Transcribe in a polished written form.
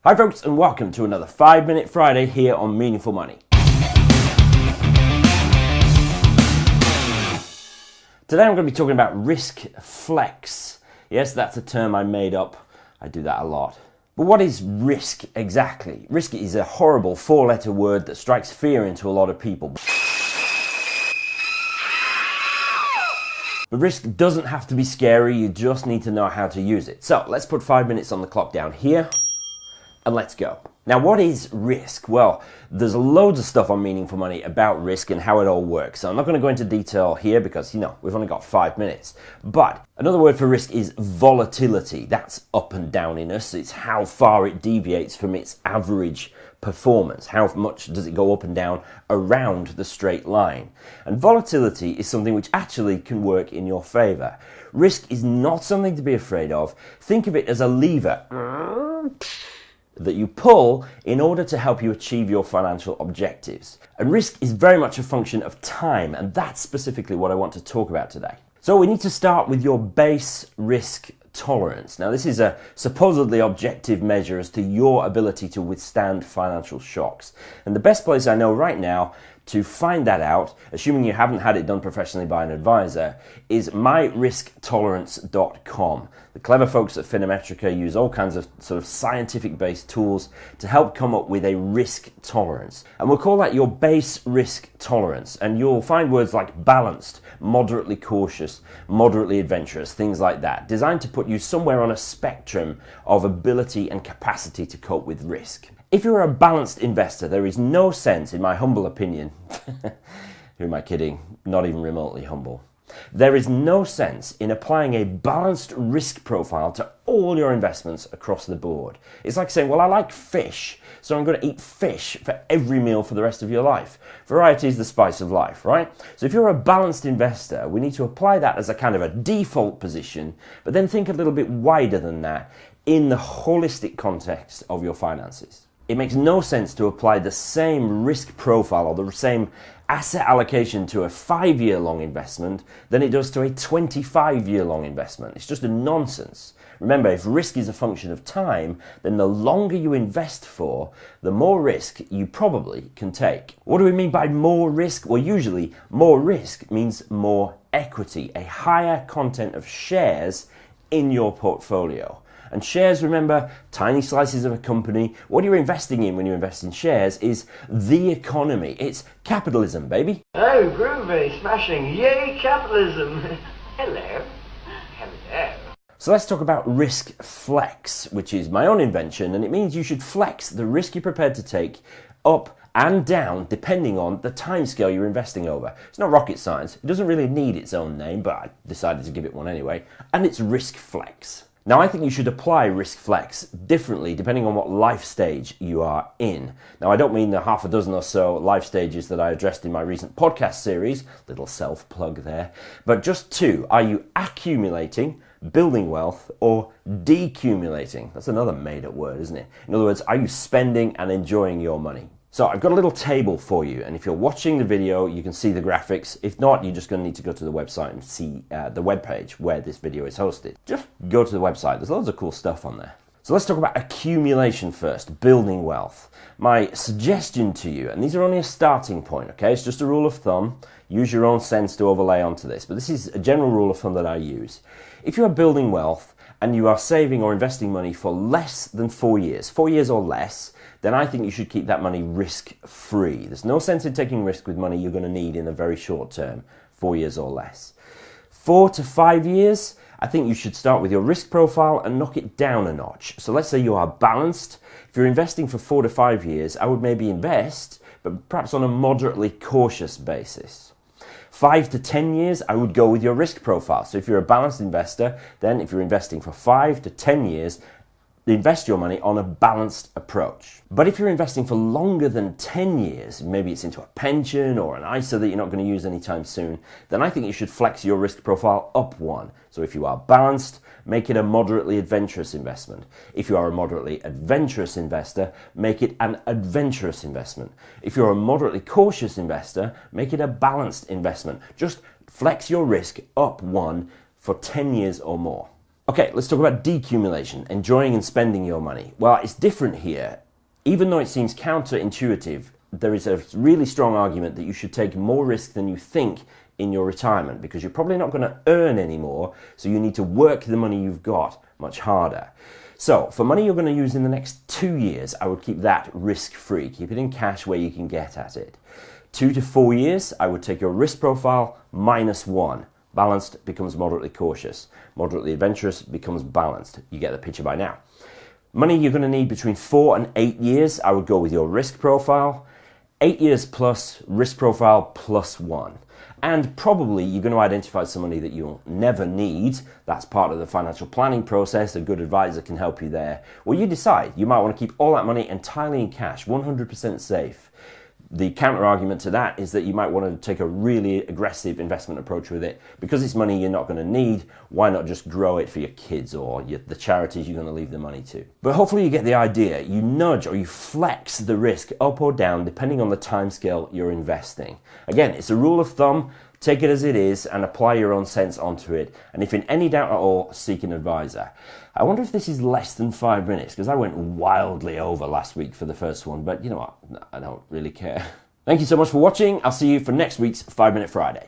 Hi folks, and welcome to another 5-Minute Friday here on Meaningful Money. Today I'm going to be talking about RiskFlex. Yes, that's a term I made up. I do that a lot. But what is risk exactly? Risk is a horrible 4-letter word that strikes fear into a lot of people. But risk doesn't have to be scary, you just need to know how to use it. So let's put 5 minutes on the clock down here. And let's go. Now, what is risk? Well, there's loads of stuff on Meaningful Money about risk and how it all works. So I'm not going to go into detail here because, we've only got 5 minutes. But another word for risk is volatility. That's up and downiness. It's how far it deviates from its average performance. How much does it go up and down around the straight line? And volatility is something which actually can work in your favor. Risk is not something to be afraid of. Think of it as a lever that you pull in order to help you achieve your financial objectives. And risk is very much a function of time, and that's specifically what I want to talk about today. So we need to start with your base risk tolerance. Now, this is a supposedly objective measure as to your ability to withstand financial shocks. And the best place I know right now to find that out, assuming you haven't had it done professionally by an advisor, is myrisktolerance.com. The clever folks at Finametrica use all kinds of sort of scientific-based tools to help come up with a risk tolerance. And we'll call that your base risk tolerance. And you'll find words like balanced, moderately cautious, moderately adventurous, things like that, designed to put you somewhere on a spectrum of ability and capacity to cope with risk. If you're a balanced investor, there is no sense, in my humble opinion, who am I kidding? Not even remotely humble. There is no sense in applying a balanced risk profile to all your investments across the board. It's like saying, well, I like fish, so I'm going to eat fish for every meal for the rest of your life. Variety is the spice of life, right? So if you're a balanced investor, we need to apply that as a kind of a default position, but then think a little bit wider than that in the holistic context of your finances. It makes no sense to apply the same risk profile or the same asset allocation to a 5-year long investment than it does to a 25-year long investment. It's just a nonsense. Remember, if risk is a function of time, then the longer you invest for, the more risk you probably can take. What do we mean by more risk? Well, usually more risk means more equity, a higher content of shares in your portfolio. And shares, remember, tiny slices of a company. What you're investing in when you invest in shares is the economy. It's capitalism, baby. Oh, groovy, smashing, yay, capitalism. Hello. Hello. So let's talk about RiskFlex, which is my own invention, and it means you should flex the risk you're prepared to take up and down depending on the timescale you're investing over. It's not rocket science. It doesn't really need its own name, but I decided to give it one anyway, and it's RiskFlex. Now, I think you should apply RiskFlex differently depending on what life stage you are in. Now, I don't mean the half a dozen or so life stages that I addressed in my recent podcast series, little self-plug there, but just 2. Are you accumulating, building wealth, or decumulating? That's another made-up word, isn't it? In other words, are you spending and enjoying your money? So I've got a little table for you, and if you're watching the video, you can see the graphics. If not, you're just going to need to go to the website and see the webpage where this video is hosted. Just go to the website. There's loads of cool stuff on there. So let's talk about accumulation first, building wealth. My suggestion to you, and these are only a starting point, okay? It's just a rule of thumb. Use your own sense to overlay onto this, but this is a general rule of thumb that I use. If you are building wealth and you are saving or investing money for less than 4 years, 4 years or less, then I think you should keep that money risk-free. There's no sense in taking risk with money you're going to need in the very short term, 4 years or less. 4 to 5 years, I think you should start with your risk profile and knock it down a notch. So let's say you are balanced. If you're investing for 4 to 5 years, I would maybe invest, but perhaps on a moderately cautious basis. 5 to 10 years, I would go with your risk profile. So if you're a balanced investor, then if you're investing for 5 to 10 years, invest your money on a balanced approach. But if you're investing for longer than 10 years, maybe it's into a pension or an ISA that you're not going to use anytime soon, then I think you should flex your risk profile up one. So if you are balanced, make it a moderately adventurous investment. If you are a moderately adventurous investor, make it an adventurous investment. If you're a moderately cautious investor, make it a balanced investment. Just flex your risk up one for 10 years or more. Okay, let's talk about decumulation, enjoying and spending your money. Well, it's different here. Even though it seems counterintuitive, there is a really strong argument that you should take more risk than you think in your retirement, because you're probably not going to earn anymore, so you need to work the money you've got much harder. So for money you're going to use in the next 2 years, I would keep that risk-free. Keep it in cash where you can get at it. 2 to 4 years, I would take your risk profile -1. Balanced becomes moderately cautious. Moderately adventurous becomes balanced. You get the picture by now. Money you're going to need between 4 and 8 years, I would go with your risk profile. 8 years plus, risk profile +1. And probably you're going to identify some money that you'll never need. That's part of the financial planning process. A good advisor can help you there. Well, you decide. You might want to keep all that money entirely in cash, 100% safe. The counter argument to that is that you might want to take a really aggressive investment approach with it. Because it's money you're not going to need, why not just grow it for your kids or the charities you're going to leave the money to? But hopefully you get the idea. You nudge or you flex the risk up or down depending on the timescale you're investing. Again, it's a rule of thumb. Take it as it is and apply your own sense onto it. And if in any doubt at all, seek an advisor. I wonder if this is less than 5 minutes, because I went wildly over last week for the first one, but you know what? I don't really care. Thank you so much for watching. I'll see you for next week's 5 Minute Friday.